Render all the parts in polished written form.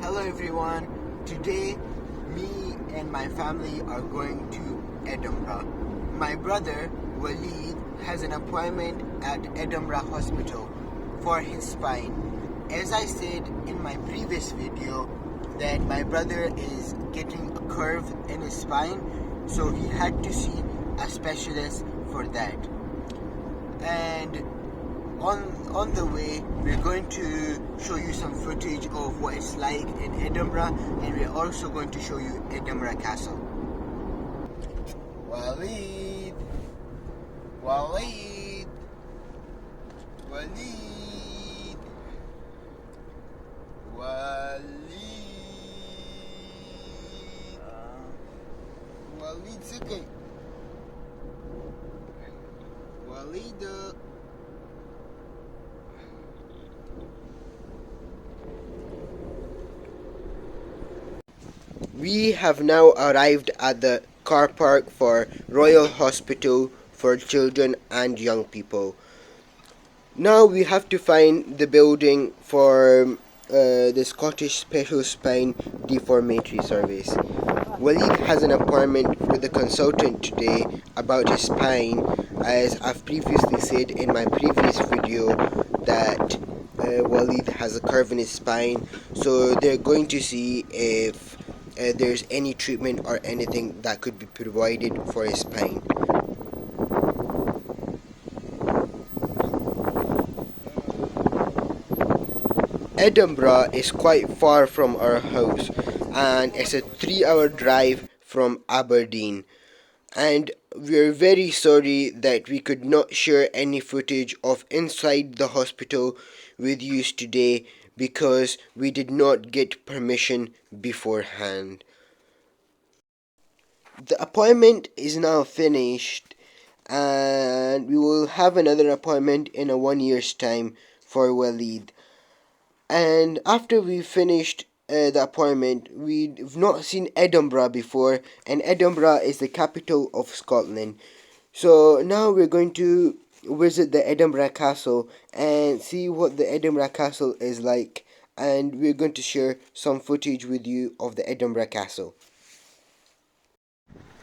Hello everyone. Today, me and my family are going to Edinburgh. My brother, Waleed, has an appointment at Edinburgh Hospital for his spine. As I said in my previous video, that my brother is getting a curve in his spine, so he had to see a specialist for that. And on the way, we're going to show you some footage of what it's like in Edinburgh, and we're also going to show you Edinburgh Castle. Waleed, Waleed, Waleed, Waleed, Waleed, sige. Waleed. We have now arrived at the car park for Royal Hospital for Children and Young People. Now we have to find the building for the Scottish Special Spine Deformity Service. Waleed has an appointment with the consultant today about his spine, as I've previously said in my previous video that Waleed has a curve in his spine, so they're going to see if there's any treatment or anything that could be provided for his spine. Edinburgh is quite far from our house, and it's a 3-hour drive from Aberdeen, and we're very sorry that we could not share any footage of inside the hospital with you today because we did not get permission beforehand. The appointment is now finished, and we will have another appointment in a 1 year's time for Waleed. And after we finished the appointment, we've not seen Edinburgh before, and Edinburgh is the capital of Scotland. So now we're going to visit the Edinburgh Castle and see what the Edinburgh Castle is like, and we're going to share some footage with you of the Edinburgh Castle.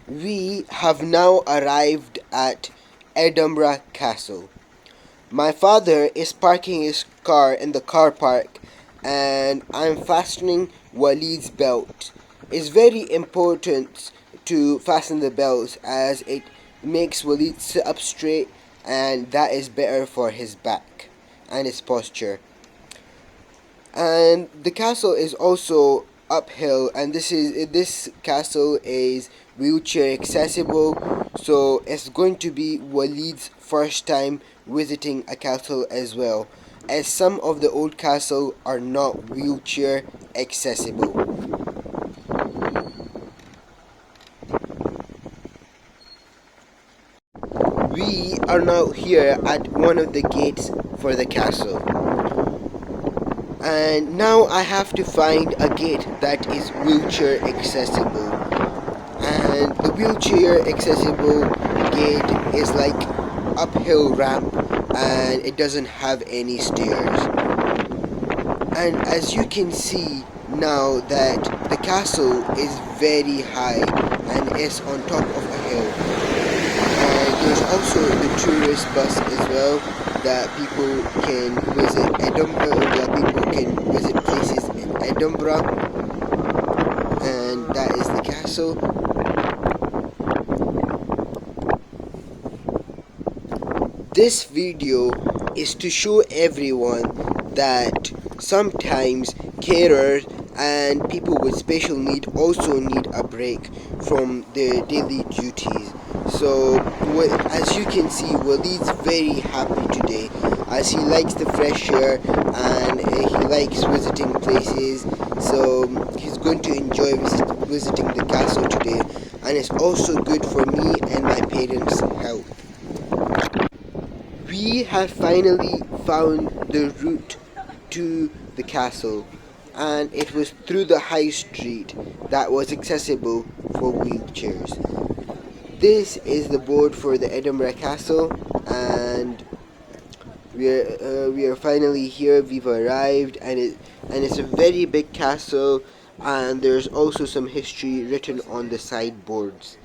We have now arrived at Edinburgh Castle. My father is parking his car in the car park, and I'm fastening Waleed's belt. It's very important to fasten the belts as it makes Waleed sit up straight, and that is better for his back and his posture. And the castle is also uphill, and this castle is wheelchair accessible, so it's going to be Waleed's first time visiting a castle as well, as some of the old castles are not wheelchair accessible. We are now here at one of the gates for the castle, and now I have to find a gate that is wheelchair accessible, and the wheelchair accessible gate is like uphill ramp, and it doesn't have any stairs. And as you can see now that the castle is very high and is on top of a hill. And there's also the tourist bus as well, that people can visit Edinburgh, that people can visit places in Edinburgh, and that is the castle. This video is to show everyone that sometimes carers and people with special need also need a break from their daily duties. So as you can see, Waleed's very happy today, as he likes the fresh air and he likes visiting places, so he's going to enjoy visiting the castle today, and it's also good for me and my parents' health. We have finally found the route to the castle, and it was through the high street that was accessible for wheelchairs. This is the board for the Edinburgh Castle, and we are finally here. We've arrived, and and it's a very big castle, and there's also some history written on the sideboards.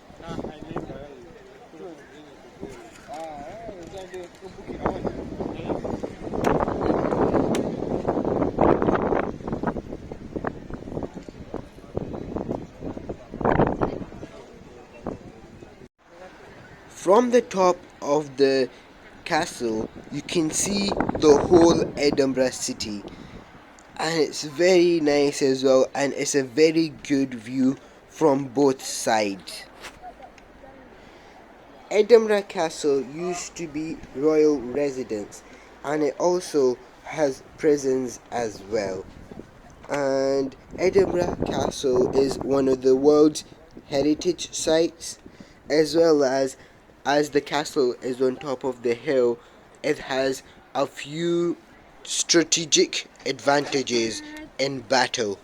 From the top of the castle, you can see the whole Edinburgh city, and it's very nice as well, and it's a very good view from both sides. Edinburgh Castle used to be royal residence, and it also has prisons as well. And Edinburgh Castle is one of the world's heritage sites, as well as the castle is on top of the hill, it has a few strategic advantages in battle.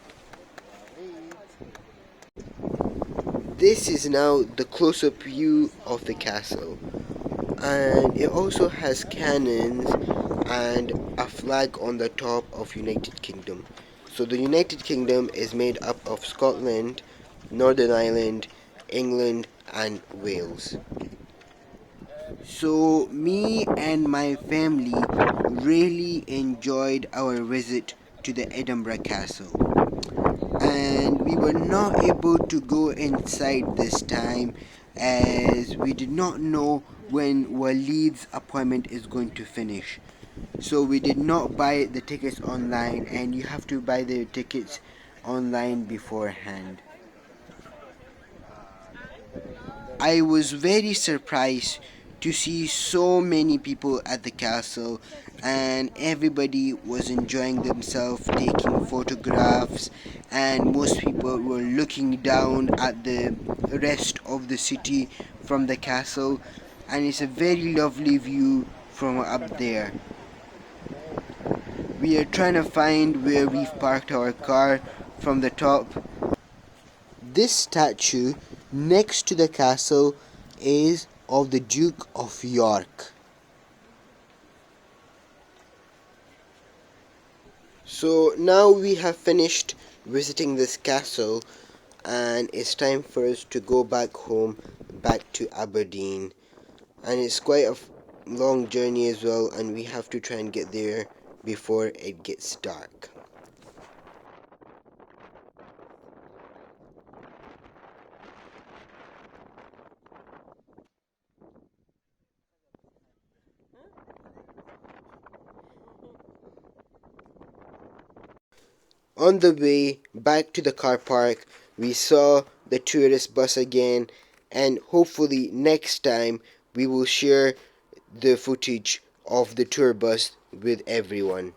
This is now the close-up view of the castle, and it also has cannons and a flag on the top of United Kingdom. So the United Kingdom is made up of Scotland, Northern Ireland, England and Wales. So me and my family really enjoyed our visit to the Edinburgh Castle, and we were not able to go inside this time as we did not know when Waleed's appointment is going to finish. So we did not buy the tickets online, and you have to buy the tickets online beforehand. I was very surprised to see so many people at the castle, and everybody was enjoying themselves, taking photographs, and most people were looking down at the rest of the city from the castle, and it's a very lovely view from up there. We are trying to find where we've parked our car from the top. This statue next to the castle is of the Duke of York. So now we have finished visiting this castle, and it's time for us to go back home, back to Aberdeen. And it's quite a long journey as well, and we have to try and get there before it gets dark. On the way back to the car park, we saw the tourist bus again, and hopefully next time we will share the footage of the tour bus with everyone.